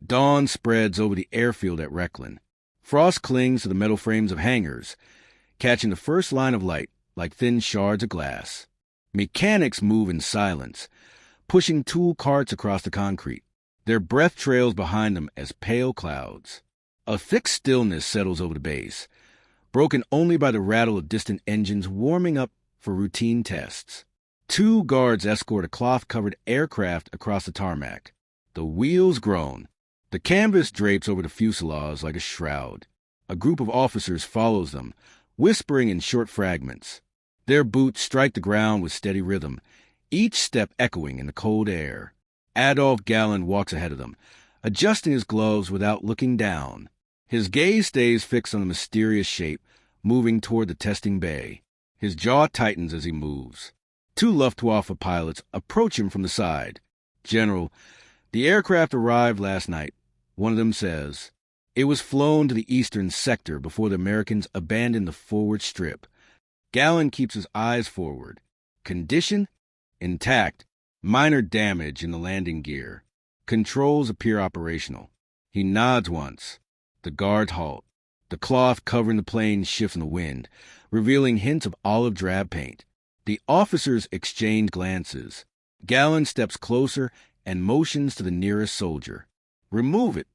Dawn spreads over the airfield at Reckland. Frost clings to the metal frames of hangars, catching the first line of light like thin shards of glass. Mechanics move in silence, pushing tool carts across the concrete. Their breath trails behind them as pale clouds. A thick stillness settles over the base, broken only by the rattle of distant engines warming up for routine tests. 2 guards escort a cloth-covered aircraft across the tarmac. The wheels groan. The canvas drapes over the fuselage like a shroud. A group of officers follows them, whispering in short fragments. Their boots strike the ground with steady rhythm, each step echoing in the cold air. Adolf Galland walks ahead of them, adjusting his gloves without looking down. His gaze stays fixed on the mysterious shape, moving toward the testing bay. His jaw tightens as he moves. 2 Luftwaffe pilots approach him from the side. "General, the aircraft arrived last night," one of them says. "It was flown to the eastern sector before the Americans abandoned the forward strip." Galland keeps his eyes forward. Condition? Intact. Minor damage in the landing gear. Controls appear operational. He nods once. The guards halt. The cloth covering the plane shifts in the wind, revealing hints of olive drab paint. The officers exchange glances. Galland steps closer and motions to the nearest soldier. "Remove it."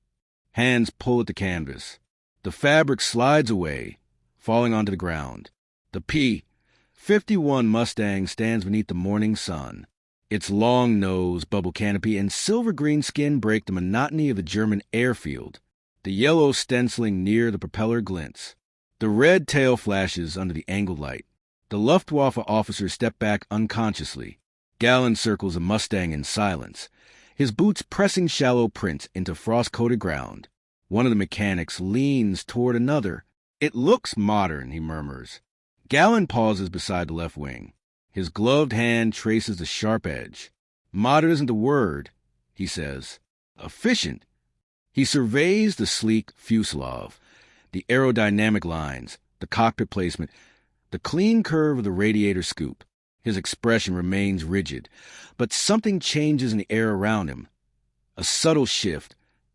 Hands pull at the canvas. The fabric slides away, falling onto the ground. The P-51 Mustang stands beneath the morning sun. Its long nose, bubble canopy, and silver-green skin break the monotony of the German airfield. The yellow stenciling near the propeller glints. The red tail flashes under the angled light. The Luftwaffe officers step back unconsciously. Galland circles the Mustang in silence, his boots pressing shallow prints into frost-coated ground. One of the mechanics leans toward another. "It looks modern," he murmurs. Galland pauses beside the left wing. His gloved hand traces the sharp edge. "Modern isn't the word," he says. "Efficient." He surveys the sleek fuselage, the aerodynamic lines, the cockpit placement, the clean curve of the radiator scoop. His expression remains rigid, but something changes in the air around him. A subtle shift,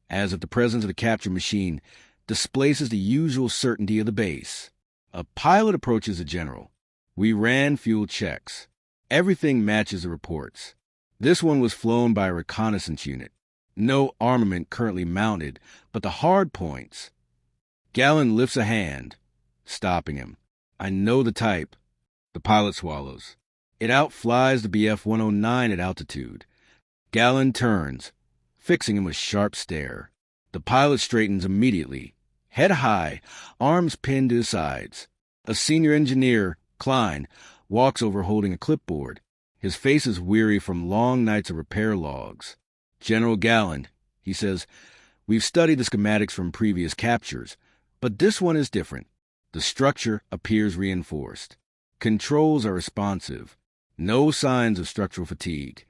as if the presence of the captured machine displaces the usual certainty of the base. A pilot approaches the general. "We ran fuel checks. Everything matches the reports. This one was flown by a reconnaissance unit. No armament currently mounted, but the hard points." Galland lifts a hand, stopping him. "I know the type." The pilot swallows. "It outflies the Bf-109 at altitude." Galland turns, fixing him with a sharp stare. The pilot straightens immediately, head high, arms pinned to his sides. A senior engineer, Klein, walks over holding a clipboard. His face is weary from long nights of repair logs. "General Galland," he says, "we've studied the schematics from previous captures, but this one is different. The structure appears reinforced. Controls are responsive. No signs of structural fatigue."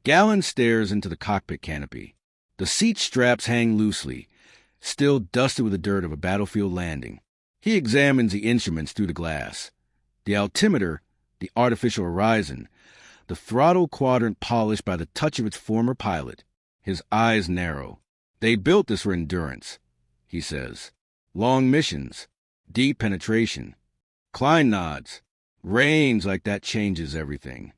Galland stares into the cockpit canopy. The seat straps hang loosely, still dusted with the dirt of a battlefield landing. He examines the instruments through the glass. The altimeter, the artificial horizon, the throttle quadrant polished by the touch of its former pilot. His eyes narrow. "They built this for endurance," he says. "Long missions, deep penetration." Klein nods. "Range like that changes everything."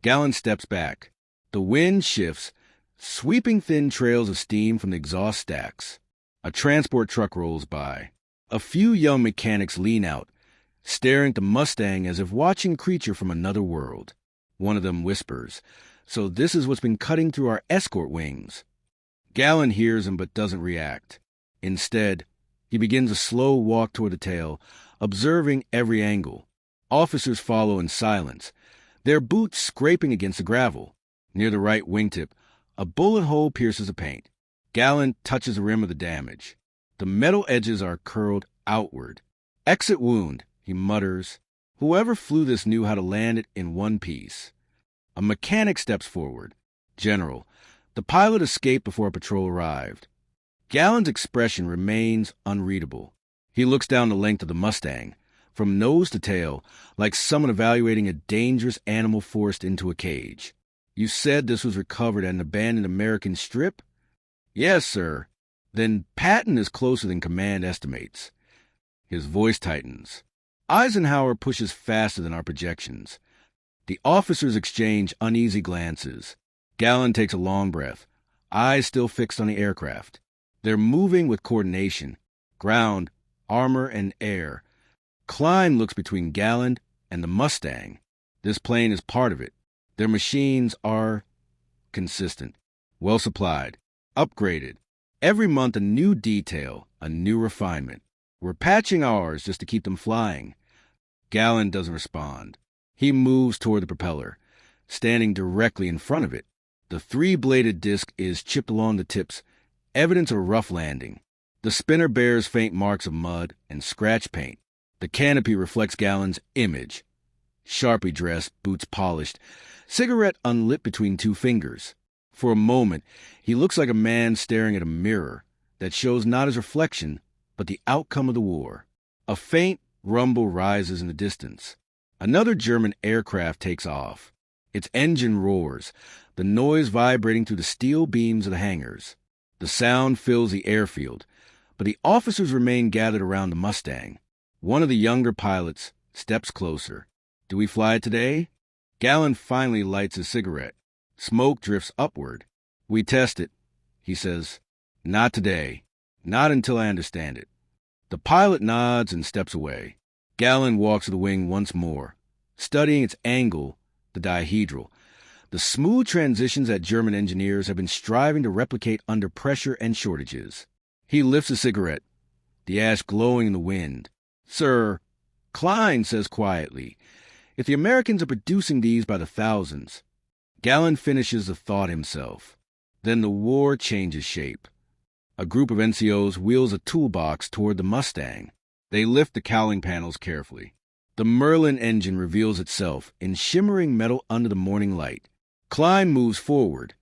Galland steps back. The wind shifts, sweeping thin trails of steam from the exhaust stacks. A transport truck rolls by. A few young mechanics lean out, staring at the Mustang as if watching a creature from another world. One of them whispers, "So this is what's been cutting through our escort wings." Galland hears him but doesn't react. Instead, he begins a slow walk toward the tail, observing every angle. Officers follow in silence, their boots scraping against the gravel. Near the right wingtip, a bullet hole pierces the paint. Galland touches the rim of the damage. The metal edges are curled outward. "Exit wound," he mutters. "Whoever flew this knew how to land it in one piece." A mechanic steps forward. "General, the pilot escaped before a patrol arrived." Galland's expression remains unreadable. He looks down the length of the Mustang, from nose to tail, like someone evaluating a dangerous animal forced into a cage. "You said this was recovered at an abandoned American strip?" Yes, sir. Then Patton is closer than command estimates. His voice tightens. Eisenhower pushes faster than our projections. The officers exchange uneasy glances. Galland takes a long breath, eyes still fixed on the aircraft. They're moving with coordination. Ground, armor, and air. Klein looks between Galland and the Mustang. This plane is part of it. Their machines are consistent, well supplied, upgraded. Every month a new detail, a new refinement. We're patching ours just to keep them flying. Galland doesn't respond. He moves toward the propeller, standing directly in front of it. The three-bladed disc is chipped along the tips, evidence of a rough landing. The spinner bears faint marks of mud and scratch paint. The canopy reflects Galland's image. Sharply dressed, boots polished, cigarette unlit between two fingers. For a moment, he looks like a man staring at a mirror that shows not his reflection, but the outcome of the war. A faint rumble rises in the distance. Another German aircraft takes off. Its engine roars, the noise vibrating through the steel beams of the hangars. The sound fills the airfield, but the officers remain gathered around the Mustang. One of the younger pilots steps closer. Do we fly it today? Galland finally lights his cigarette. Smoke drifts upward. We test it, he says. Not today. Not until I understand it. The pilot nods and steps away. Galland walks to the wing once more, studying its angle, the dihedral, the smooth transitions that German engineers have been striving to replicate under pressure and shortages. He lifts a cigarette, the ash glowing in the wind. Sir, Klein says quietly, if the Americans are producing these by the thousands. Galland finishes the thought himself. Then the war changes shape. A group of NCOs wheels a toolbox toward the Mustang. They lift the cowling panels carefully. The Merlin engine reveals itself in shimmering metal under the morning light. Klein moves forward,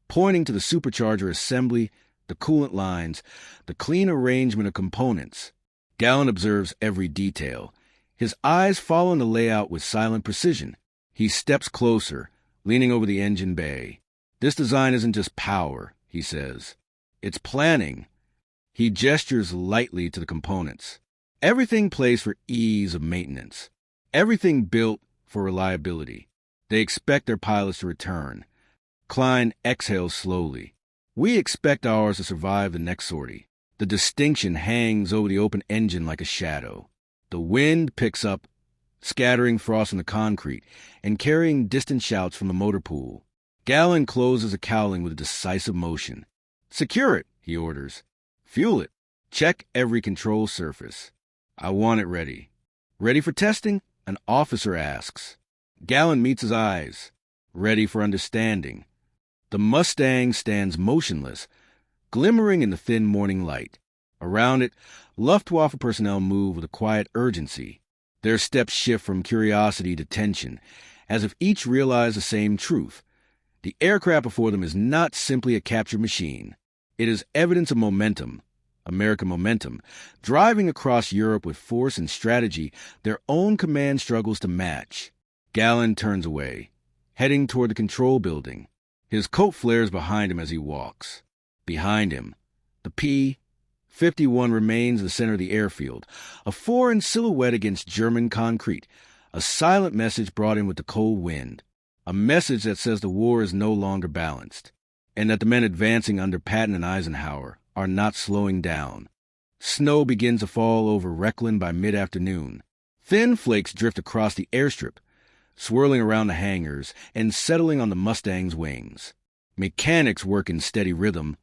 pointing to the supercharger assembly, the coolant lines, the clean arrangement of components. Galland observes every detail. His eyes follow the layout with silent precision. He steps closer, leaning over the engine bay. This design isn't just power, he says. It's planning. He gestures lightly to the components. Everything plays for ease of maintenance. Everything built for reliability. They expect their pilots to return. Klein exhales slowly. We expect ours to survive the next sortie. The distinction hangs over the open engine like a shadow. The wind picks up, scattering frost on the concrete and carrying distant shouts from the motor pool. Galland closes a cowling with a decisive motion. Secure it, he orders. Fuel it. Check every control surface. I want it ready. Ready for testing? An officer asks. Galland meets his eyes. Ready for understanding. The Mustang stands motionless, glimmering in the thin morning light. Around it, Luftwaffe personnel move with a quiet urgency. Their steps shift from curiosity to tension, as if each realized the same truth. The aircraft before them is not simply a captured machine. It is evidence of momentum, American momentum, driving across Europe with force and strategy their own command struggles to match. Galland turns away, heading toward the control building. His coat flares behind him as he walks. Behind him, the P-51 remains the center of the airfield, a foreign silhouette against German concrete, a silent message brought in with the cold wind, a message that says the war is no longer balanced, and that the men advancing under Patton and Eisenhower are not slowing down. Snow begins to fall over Reckland by mid-afternoon. Thin flakes drift across the airstrip, swirling around the hangars and settling on the Mustang's wings. Mechanics work in steady rhythm,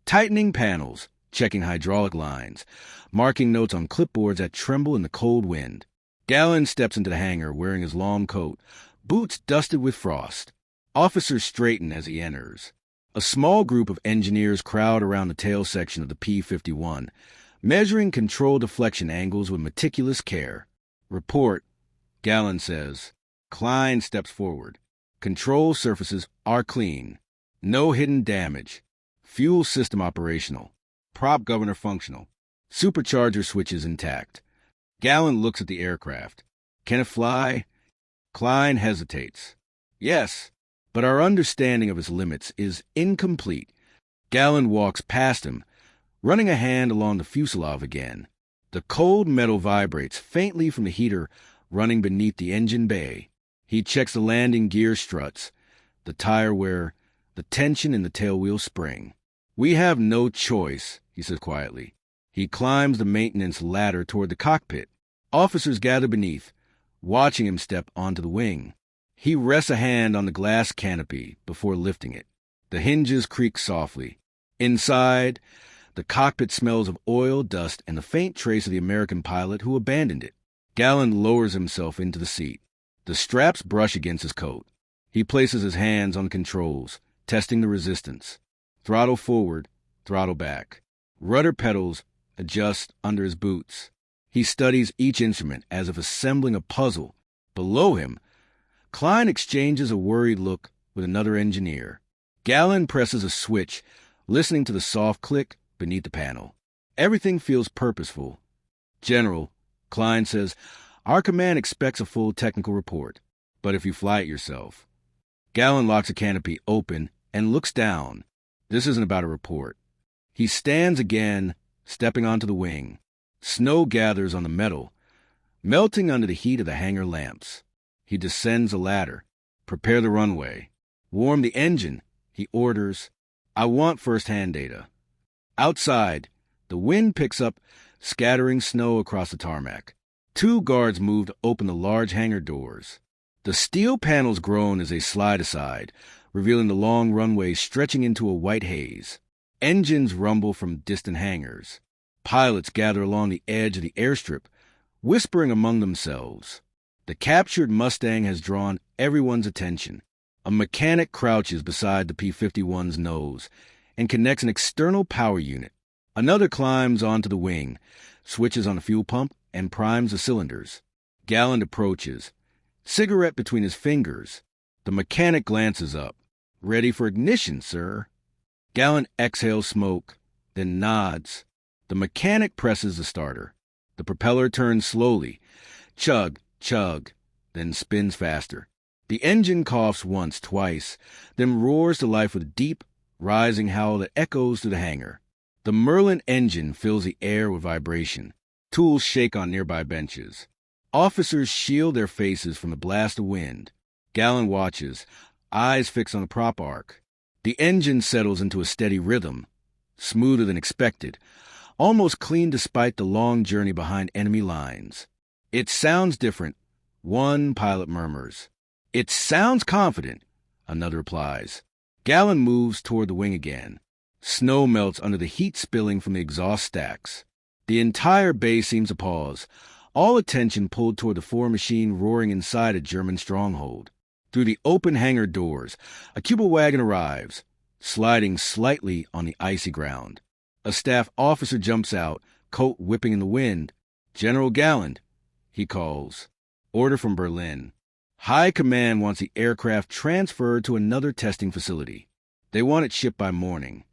tightening panels, checking hydraulic lines, marking notes on clipboards that tremble in the cold wind. Galland steps into the hangar wearing his long coat, boots dusted with frost. Officers straighten as he enters. A small group of engineers crowd around the tail section of the P-51, measuring control deflection angles with meticulous care. Report, Galland says. Klein steps forward. Control surfaces are clean. No hidden damage. Fuel system operational. Prop governor functional. Supercharger switches intact. Galland looks at the aircraft. Can it fly? Klein hesitates. Yes, but our understanding of its limits is incomplete. Galland walks past him, running a hand along the fuselage again. The cold metal vibrates faintly from the heater running beneath the engine bay. He checks the landing gear struts, the tire wear, the tension in the tailwheel spring. "We have no choice," he says quietly. He climbs the maintenance ladder toward the cockpit. Officers gather beneath, watching him step onto the wing. He rests a hand on the glass canopy before lifting it. The hinges creak softly. Inside, the cockpit smells of oil, dust, and the faint trace of the American pilot who abandoned it. Galland lowers himself into the seat. The straps brush against his coat. He places his hands on the controls, testing the resistance. Throttle forward, throttle back. Rudder pedals adjust under his boots. He studies each instrument as if assembling a puzzle. Below him, Klein exchanges a worried look with another engineer. Galland presses a switch, listening to the soft click beneath the panel. Everything feels purposeful. "General," Klein says, "our command expects a full technical report, but if you fly it yourself." Galland locks a canopy open and looks down. This isn't about a report. He stands again, stepping onto the wing. Snow gathers on the metal, melting under the heat of the hangar lamps. He descends the ladder. "Prepare the runway. Warm the engine," he orders. "I want first-hand data." Outside, the wind picks up, scattering snow across the tarmac. 2 guards move to open the large hangar doors. The steel panels groan as they slide aside, revealing the long runway stretching into a white haze. Engines rumble from distant hangars. Pilots gather along the edge of the airstrip, whispering among themselves. The captured Mustang has drawn everyone's attention. A mechanic crouches beside the P-51's nose and connects an external power unit. Another climbs onto the wing, switches on the fuel pump, and primes the cylinders. Galland approaches, cigarette between his fingers. The mechanic glances up. "Ready for ignition, sir." Galland exhales smoke, then nods. The mechanic presses the starter. The propeller turns slowly. Chug, chug, then spins faster. The engine coughs once, twice, then roars to life with a deep, rising howl that echoes through the hangar. The Merlin engine fills the air with vibration. Tools shake on nearby benches. Officers shield their faces from the blast of wind. Galland watches, eyes fixed on the prop arc. The engine settles into a steady rhythm, smoother than expected, almost clean despite the long journey behind enemy lines. "It sounds different," one pilot murmurs. "It sounds confident," another replies. Galland moves toward the wing again. Snow melts under the heat spilling from the exhaust stacks. The entire bay seems to pause, all attention pulled toward the four machine roaring inside a German stronghold. Through the open hangar doors, a Cuba wagon arrives, sliding slightly on the icy ground. A staff officer jumps out, coat whipping in the wind. "General Galland," he calls. Order from Berlin. High Command wants the aircraft transferred to another testing facility. They want it shipped by morning.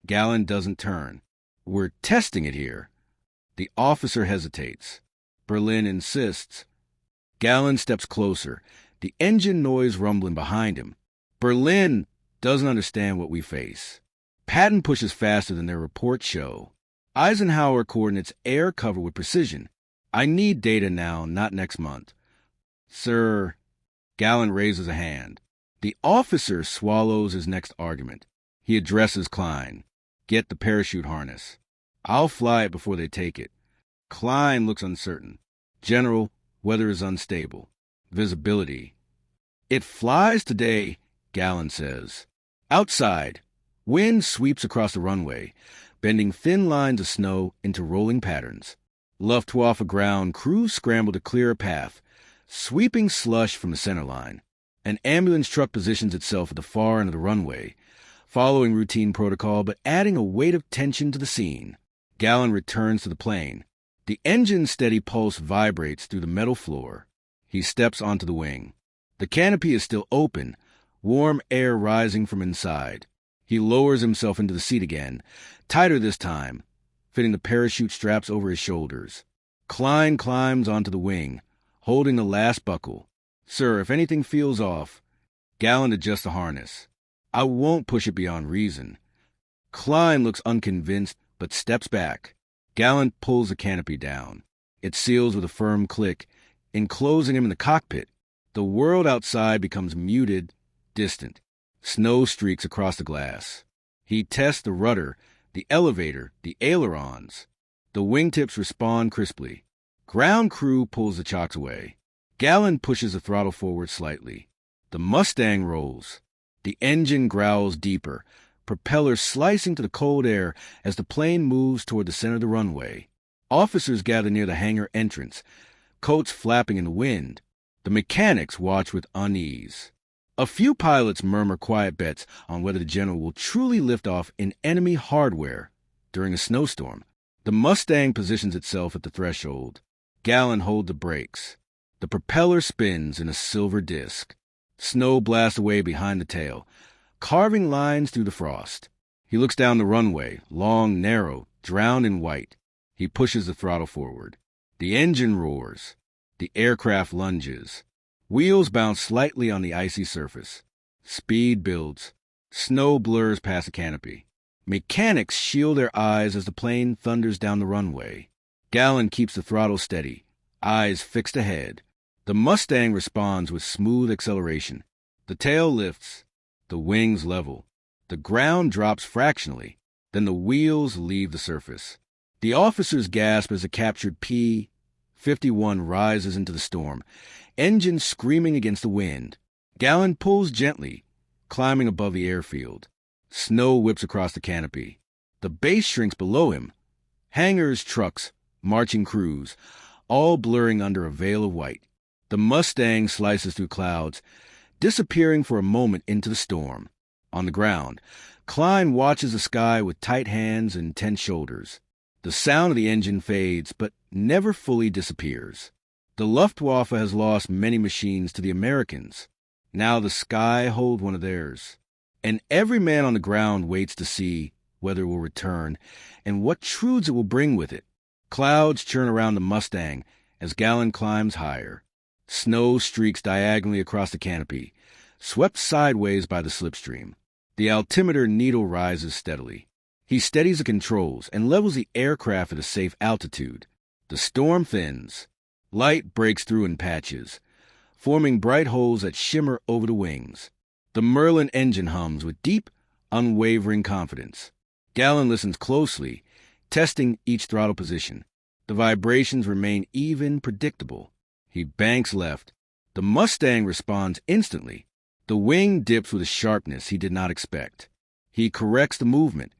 Galland doesn't turn. "We're testing it here." The officer hesitates. Berlin insists. Galland steps closer, the engine noise rumbling behind him. Berlin doesn't understand what we face. Patton pushes faster than their reports show. Eisenhower coordinates air cover with precision. "I need data now, not next month." "Sir," Galland raises a hand. The officer swallows his next argument. He addresses Klein. "Get the parachute harness. I'll fly it before they take it." Klein looks uncertain. "General, weather is unstable. Visibility." "It flies today," Galland says. Outside, wind sweeps across the runway, bending thin lines of snow into rolling patterns. Luftwaffe ground crews scramble to clear a path, sweeping slush from the center line. An ambulance truck positions itself at the far end of the runway, following routine protocol but adding a weight of tension to the scene. Galland returns to the plane. The engine's steady pulse vibrates through the metal floor. He steps onto the wing. The canopy is still open, warm air rising from inside. He lowers himself into the seat again, tighter this time, fitting the parachute straps over his shoulders. Klein climbs onto the wing, holding the last buckle. "Sir, if anything feels off..." Galland adjusts the harness. "I won't push it beyond reason." Klein looks unconvinced, but steps back. Galland pulls the canopy down. It seals with a firm click, enclosing him in the cockpit. The world outside becomes muted, distant. Snow streaks across the glass. He tests the rudder, the elevator, the ailerons. The wingtips respond crisply. Ground crew pulls the chocks away. Galland pushes the throttle forward slightly. The Mustang rolls. The engine growls deeper, propellers slicing to the cold air as the plane moves toward the center of the runway. Officers gather near the hangar entrance, coats flapping in the wind. The mechanics watch with unease. A few pilots murmur quiet bets on whether the general will truly lift off in enemy hardware during a snowstorm. The Mustang positions itself at the threshold. Galland holds the brakes. The propeller spins in a silver disk. Snow blasts away behind the tail, carving lines through the frost. He looks down the runway, long, narrow, drowned in white. He pushes the throttle forward. The engine roars. The aircraft lunges. Wheels bounce slightly on the icy surface. Speed builds. Snow blurs past the canopy. Mechanics shield their eyes as the plane thunders down the runway. Galland keeps the throttle steady, eyes fixed ahead. The Mustang responds with smooth acceleration. The tail lifts. The wings level. The ground drops fractionally. Then the wheels leave the surface. The officers gasp as the captured P-51 rises into the storm, engines screaming against the wind. Galland pulls gently, climbing above the airfield. Snow whips across the canopy. The base shrinks below him. Hangars, trucks, marching crews, all blurring under a veil of white. The Mustang slices through clouds, disappearing for a moment into the storm. On the ground, Klein watches the sky with tight hands and tense shoulders. The sound of the engine fades, but never fully disappears. The Luftwaffe has lost many machines to the Americans. Now the sky holds one of theirs. And every man on the ground waits to see whether it will return and what truths it will bring with it. Clouds churn around the Mustang as Galland climbs higher. Snow streaks diagonally across the canopy, swept sideways by the slipstream. The altimeter needle rises steadily. He steadies the controls and levels the aircraft at a safe altitude. The storm thins. Light breaks through in patches, forming bright holes that shimmer over the wings. The Merlin engine hums with deep, unwavering confidence. Galland listens closely, testing each throttle position. The vibrations remain even, predictable. He banks left. The Mustang responds instantly. The wing dips with a sharpness he did not expect. He corrects the movement,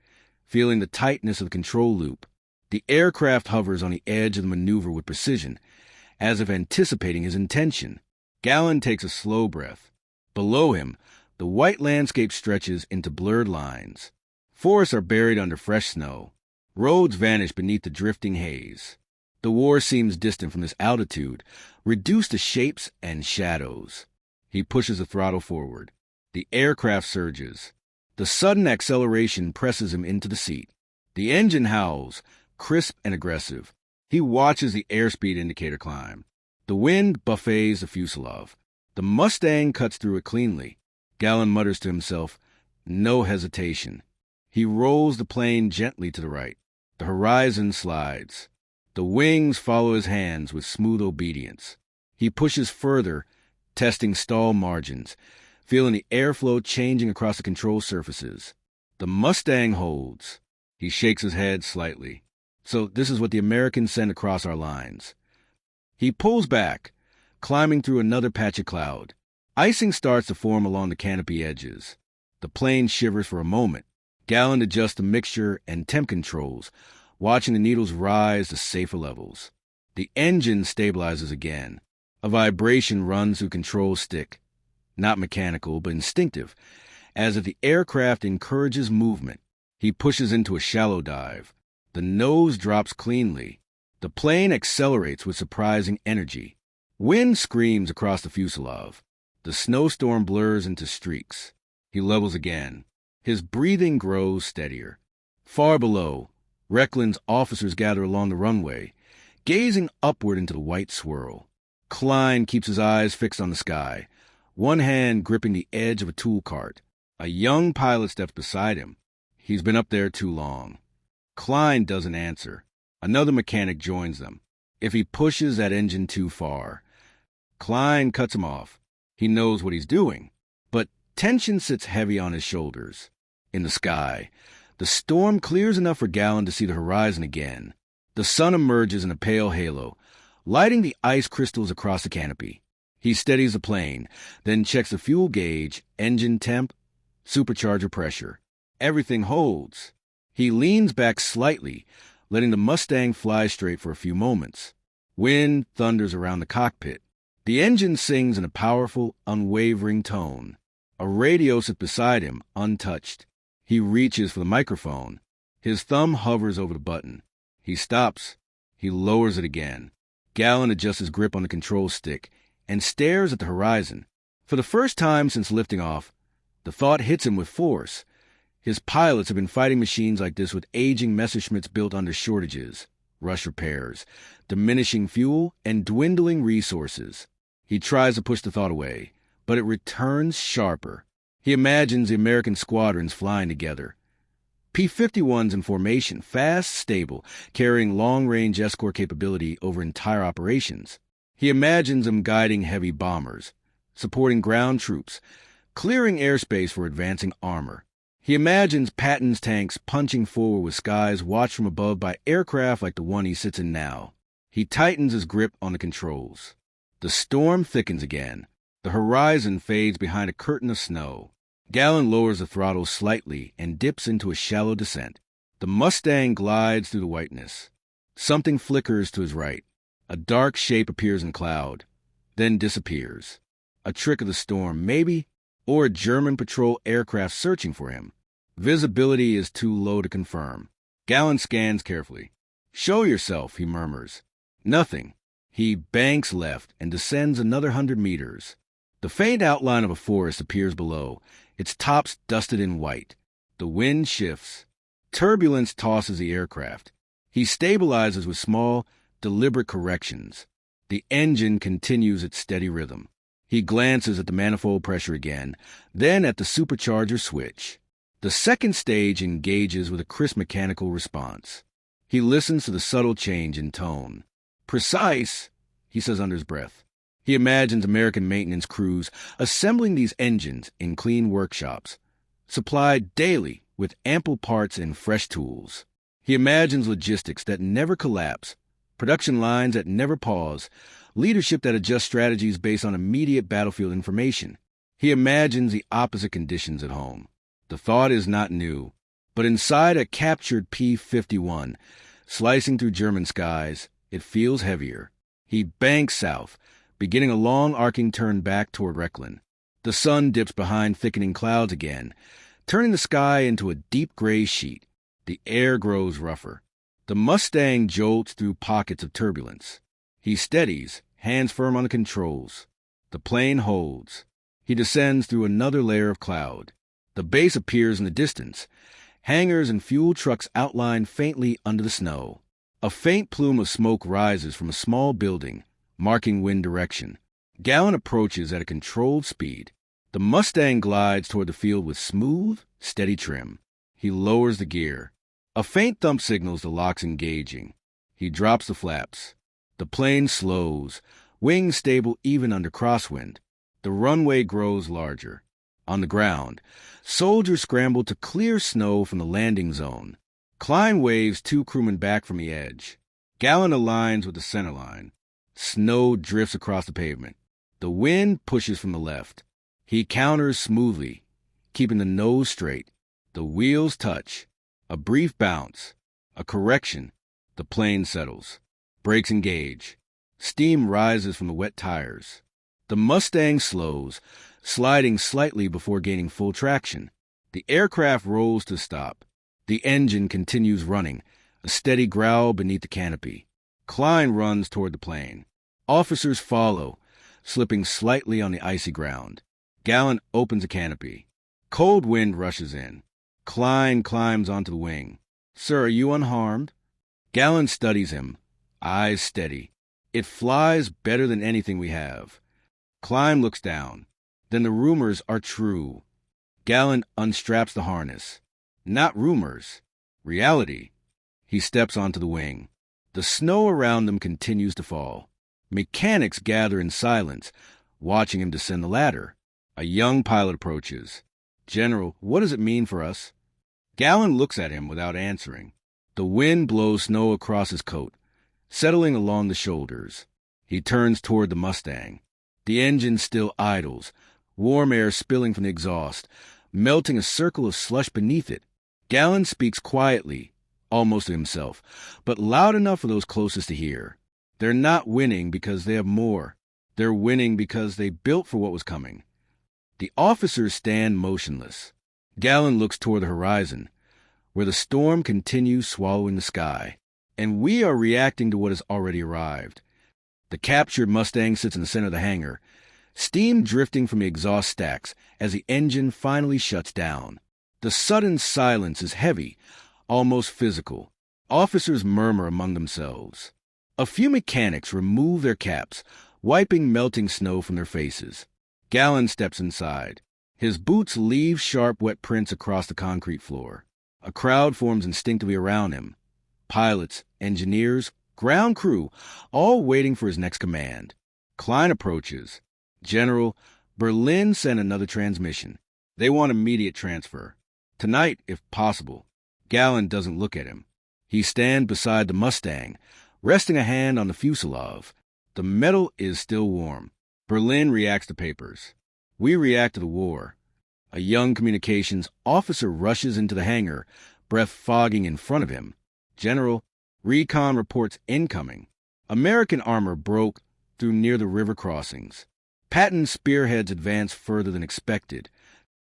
feeling the tightness of the control loop. The aircraft hovers on the edge of the maneuver with precision, as if anticipating his intention. Galland takes a slow breath. Below him, the white landscape stretches into blurred lines. Forests are buried under fresh snow. Roads vanish beneath the drifting haze. The war seems distant from this altitude, reduced to shapes and shadows. He pushes the throttle forward. The aircraft surges. The sudden acceleration presses him into the seat. The engine howls, crisp and aggressive. He watches the airspeed indicator climb. The wind buffets the fuselage. The Mustang cuts through it cleanly. Galland mutters to himself, no hesitation. He rolls the plane gently to the right. The horizon slides. The wings follow his hands with smooth obedience. He pushes further, testing stall margins, feeling the airflow changing across the control surfaces. The Mustang holds. He shakes his head slightly. So this is what the Americans send across our lines. He pulls back, climbing through another patch of cloud. Icing starts to form along the canopy edges. The plane shivers for a moment. Galland adjusts the mixture and temp controls, watching the needles rise to safer levels. The engine stabilizes again. A vibration runs through control stick, not mechanical but instinctive, as if the aircraft encourages movement. He pushes into a shallow dive. The nose drops cleanly. The plane accelerates with surprising energy. Wind screams across the fuselage. The snowstorm blurs into streaks. He levels again. His breathing grows steadier. Far below, Recklin's officers gather along the runway, gazing upward into the white swirl. Klein keeps his eyes fixed on the sky, one hand gripping the edge of a tool cart. A young pilot steps beside him. He's been up there too long. Klein doesn't answer. Another mechanic joins them. If he pushes that engine too far, Klein cuts him off. He knows what he's doing, but tension sits heavy on his shoulders. In the sky, the storm clears enough for Galland to see the horizon again. The sun emerges in a pale halo, lighting the ice crystals across the canopy. He steadies the plane, then checks the fuel gauge, engine temp, supercharger pressure. Everything holds. He leans back slightly, letting the Mustang fly straight for a few moments. Wind thunders around the cockpit. The engine sings in a powerful, unwavering tone. A radio sits beside him, untouched. He reaches for the microphone. His thumb hovers over the button. He stops. He lowers it again. Galland adjusts his grip on the control stick and stares at the horizon. For the first time since lifting off, the thought hits him with force. His pilots have been fighting machines like this with aging Messerschmitts built under shortages, rush repairs, diminishing fuel, and dwindling resources. He tries to push the thought away, but it returns sharper. He imagines the American squadrons flying together. P-51s in formation, fast, stable, carrying long-range escort capability over entire operations. He imagines them guiding heavy bombers, supporting ground troops, clearing airspace for advancing armor. He imagines Patton's tanks punching forward with skies watched from above by aircraft like the one he sits in now. He tightens his grip on the controls. The storm thickens again. The horizon fades behind a curtain of snow. Galland lowers the throttle slightly and dips into a shallow descent. The Mustang glides through the whiteness. Something flickers to his right. A dark shape appears in cloud, then disappears. A trick of the storm, maybe, or a German patrol aircraft searching for him. Visibility is too low to confirm. Galland scans carefully. "Show yourself," he murmurs. Nothing. He banks left and descends another 100 meters. The faint outline of a forest appears below, its tops dusted in white. The wind shifts. Turbulence tosses the aircraft. He stabilizes with small, deliberate corrections. The engine continues its steady rhythm. He glances at the manifold pressure again, then at the supercharger switch. The second stage engages with a crisp mechanical response. He listens to the subtle change in tone. "Precise," he says under his breath. He imagines American maintenance crews assembling these engines in clean workshops, supplied daily with ample parts and fresh tools. He imagines logistics that never collapse, production lines that never pause, leadership that adjusts strategies based on immediate battlefield information. He imagines the opposite conditions at home. The thought is not new, but inside a captured P-51, slicing through German skies, it feels heavier. He banks south, beginning a long arcing turn back toward Rechlin. The sun dips behind thickening clouds again, turning the sky into a deep gray sheet. The air grows rougher. The Mustang jolts through pockets of turbulence. He steadies, hands firm on the controls. The plane holds. He descends through another layer of cloud. The base appears in the distance. Hangars and fuel trucks outline faintly under the snow. A faint plume of smoke rises from a small building, marking wind direction. Galland approaches at a controlled speed. The Mustang glides toward the field with smooth, steady trim. He lowers the gear. A faint thump signals the locks engaging. He drops the flaps. The plane slows, wings stable even under crosswind. The runway grows larger. On the ground, soldiers scramble to clear snow from the landing zone. Klein waves 2 crewmen back from the edge. Galland aligns with the center line. Snow drifts across the pavement. The wind pushes from the left. He counters smoothly, keeping the nose straight. The wheels touch. A brief bounce. A correction. The plane settles. Brakes engage. Steam rises from the wet tires. The Mustang slows, sliding slightly before gaining full traction. The aircraft rolls to stop. The engine continues running, a steady growl beneath the canopy. Klein runs toward the plane. Officers follow, slipping slightly on the icy ground. Galland opens the canopy. Cold wind rushes in. Klein climbs onto the wing. "Sir, are you unharmed?" Galland studies him, eyes steady. "It flies better than anything we have." Klein looks down. Then the rumors are true. Galland unstraps the harness. Not rumors. Reality. He steps onto the wing. The snow around them continues to fall. Mechanics gather in silence, watching him descend the ladder. A young pilot approaches. "General, what does it mean for us?" Galland looks at him without answering. The wind blows snow across his coat, settling along the shoulders. He turns toward the Mustang. The engine still idles, warm air spilling from the exhaust, melting a circle of slush beneath it. Galland speaks quietly, almost to himself, but loud enough for those closest to hear. They're not winning because they have more. They're winning because they built for what was coming. The officers stand motionless. Galland looks toward the horizon, where the storm continues swallowing the sky, and we are reacting to what has already arrived. The captured Mustang sits in the center of the hangar, steam drifting from the exhaust stacks as the engine finally shuts down. The sudden silence is heavy, almost physical. Officers murmur among themselves. A few mechanics remove their caps, wiping melting snow from their faces. Galland steps inside. His boots leave sharp, wet prints across the concrete floor. A crowd forms instinctively around him. Pilots, engineers, ground crew, all waiting for his next command. Klein approaches. "General, Berlin sent another transmission. They want immediate transfer. Tonight, if possible." Galland doesn't look at him. He stands beside the Mustang, resting a hand on the fuselage. The metal is still warm. Berlin reacts to papers. We react to the war. A young communications officer rushes into the hangar, breath fogging in front of him. "General, recon reports incoming. American armor broke through near the river crossings. Patton spearheads advance further than expected."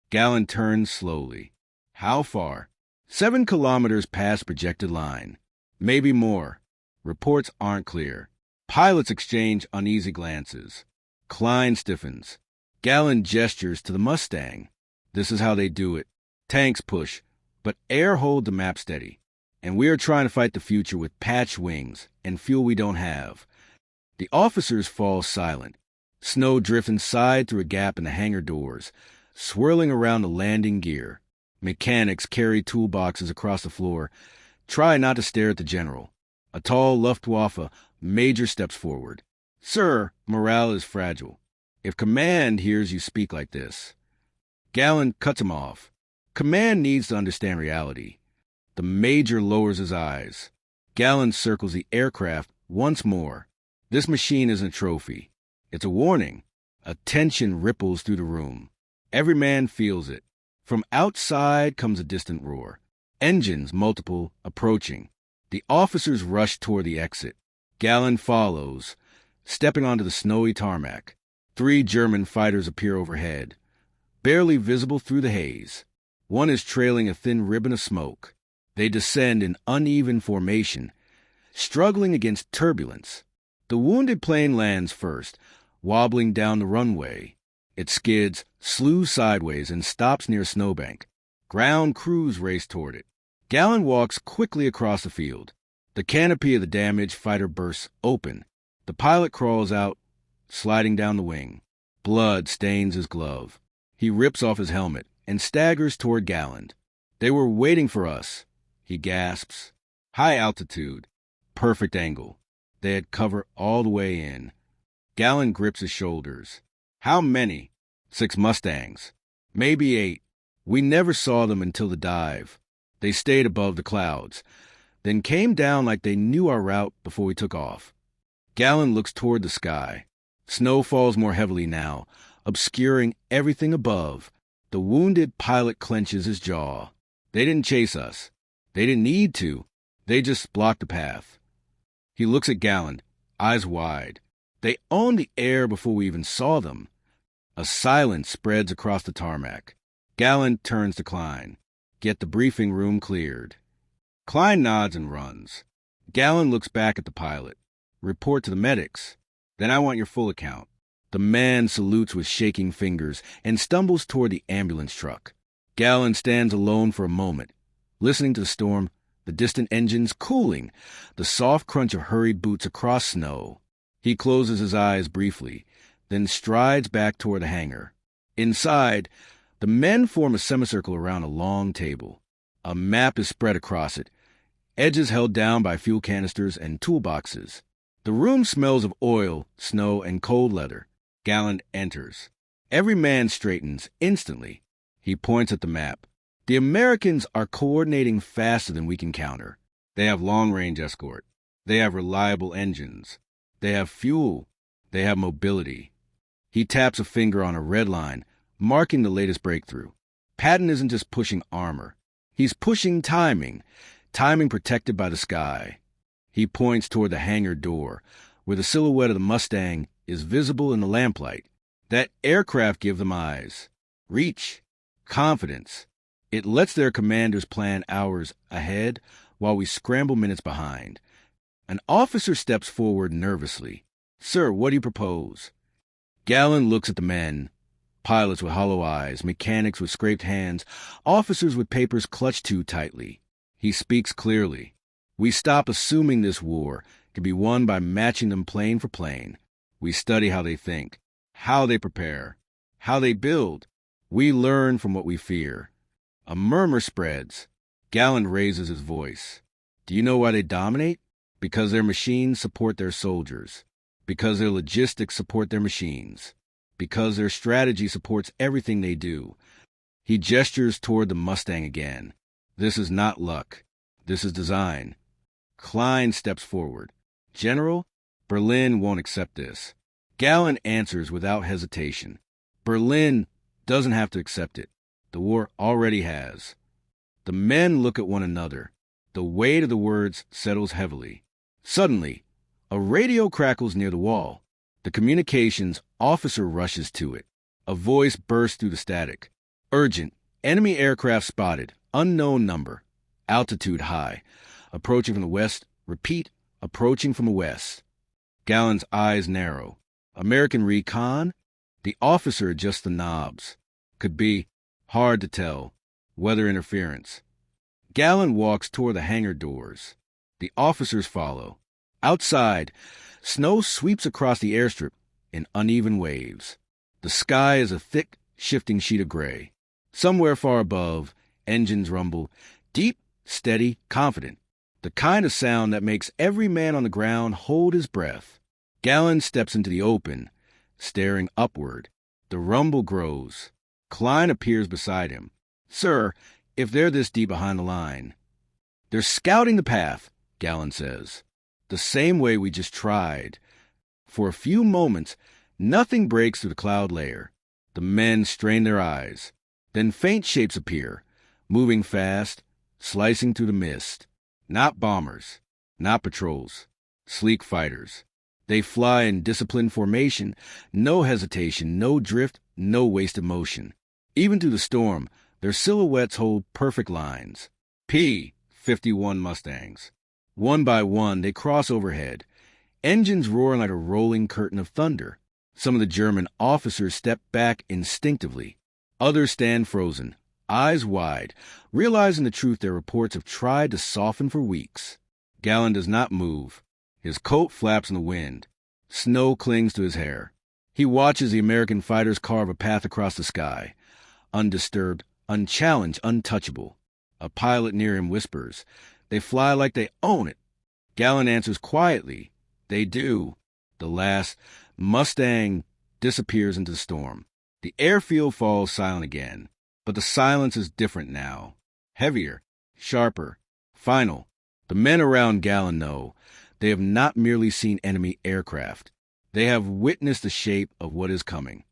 Galland turns slowly. "How far?" 7 kilometers past projected line. Maybe more. Reports aren't clear. Pilots exchange uneasy glances. Klein stiffens. Galland gestures to the Mustang. This is how they do it. Tanks push, but air hold the map steady. And we are trying to fight the future with patch wings and fuel we don't have. The officers fall silent. Snow drifts inside through a gap in the hangar doors, swirling around the landing gear. Mechanics carry toolboxes across the floor. Try not to stare at the general. A tall Luftwaffe major steps forward. "Sir, morale is fragile. If command hears you speak like this." Galland cuts him off. Command needs to understand reality. The major lowers his eyes. Galland circles the aircraft once more. This machine isn't a trophy. It's a warning. A tension ripples through the room. Every man feels it. From outside comes a distant roar. Engines, multiple, approaching. The officers rush toward the exit. Galland follows, stepping onto the snowy tarmac. 3 German fighters appear overhead, barely visible through the haze. One is trailing a thin ribbon of smoke. They descend in uneven formation, struggling against turbulence. The wounded plane lands first, wobbling down the runway. It skids, slews sideways, and stops near a snowbank. Ground crews race toward it. Galland walks quickly across the field. The canopy of the damaged fighter bursts open. The pilot crawls out, sliding down the wing. Blood stains his glove. He rips off his helmet and staggers toward Galland. "They were waiting for us," he gasps. High altitude, perfect angle. They had cover all the way in. Galland grips his shoulders. "How many?" 6 Mustangs. Maybe 8. We never saw them until the dive. They stayed above the clouds, then came down like they knew our route before we took off. Galland looks toward the sky. Snow falls more heavily now, obscuring everything above. The wounded pilot clenches his jaw. They didn't chase us. They didn't need to. They just blocked the path. He looks at Galland, eyes wide. They owned the air before we even saw them. A silence spreads across the tarmac. Galland turns to Klein. "Get the briefing room cleared." Klein nods and runs. Galland looks back at the pilot. "Report to the medics. Then I want your full account." The man salutes with shaking fingers and stumbles toward the ambulance truck. Galland stands alone for a moment, listening to the storm, the distant engines cooling, the soft crunch of hurried boots across snow. He closes his eyes briefly, then strides back toward the hangar. Inside, the men form a semicircle around a long table. A map is spread across it, edges held down by fuel canisters and toolboxes. The room smells of oil, snow, and cold leather. Galland enters. Every man straightens instantly. He points at the map. The Americans are coordinating faster than we can counter. They have long-range escort. They have reliable engines. They have fuel. They have mobility. He taps a finger on a red line, marking the latest breakthrough. Patton isn't just pushing armor. He's pushing timing protected by the sky. He points toward the hangar door, where the silhouette of the Mustang is visible in the lamplight. That aircraft gives them eyes, reach, confidence. It lets their commanders plan hours ahead while we scramble minutes behind. An officer steps forward nervously. "Sir, what do you propose?" Galland looks at the men. Pilots with hollow eyes, mechanics with scraped hands, officers with papers clutched too tightly. He speaks clearly. We stop assuming this war can be won by matching them plane for plane. We study how they think, how they prepare, how they build. We learn from what we fear. A murmur spreads. Galland raises his voice. Do you know why they dominate? Because their machines support their soldiers. Because their logistics support their machines. Because their strategy supports everything they do. He gestures toward the Mustang again. This is not luck. This is design. Klein steps forward. General, Berlin won't accept this. Galland answers without hesitation. Berlin doesn't have to accept it. The war already has. The men look at one another. The weight of the words settles heavily. Suddenly, a radio crackles near the wall. The communications officer rushes to it. A voice bursts through the static. Urgent. Enemy aircraft spotted. Unknown number. Altitude high. Approaching from the west. Repeat. Approaching from the west. Galland's eyes narrow. American recon? The officer adjusts the knobs. Could be. Hard to tell. Weather interference. Galland walks toward the hangar doors. The officers follow. Outside, snow sweeps across the airstrip in uneven waves. The sky is a thick, shifting sheet of gray. Somewhere far above, engines rumble, deep, steady, confident. The kind of sound that makes every man on the ground hold his breath. Galland steps into the open, staring upward. The rumble grows. Klein appears beside him. Sir, if they're this deep behind the line. They're scouting the path, Galland says. The same way we just tried. For a few moments, nothing breaks through the cloud layer. The men strain their eyes. Then faint shapes appear, moving fast, slicing through the mist. Not bombers, not patrols, sleek fighters. They fly in disciplined formation, no hesitation, no drift, no wasted motion. Even through the storm, their silhouettes hold perfect lines. P-51 Mustangs. One by one, they cross overhead, engines roaring like a rolling curtain of thunder. Some of the German officers step back instinctively. Others stand frozen, eyes wide, realizing the truth their reports have tried to soften for weeks. Galland does not move. His coat flaps in the wind. Snow clings to his hair. He watches the American fighters carve a path across the sky. Undisturbed, unchallenged, untouchable. A pilot near him whispers, "They fly like they own it." Galland answers quietly, "They do." The last Mustang disappears into the storm. The airfield falls silent again, but the silence is different now. Heavier, sharper, final. The men around Galland know they have not merely seen enemy aircraft. They have witnessed the shape of what is coming.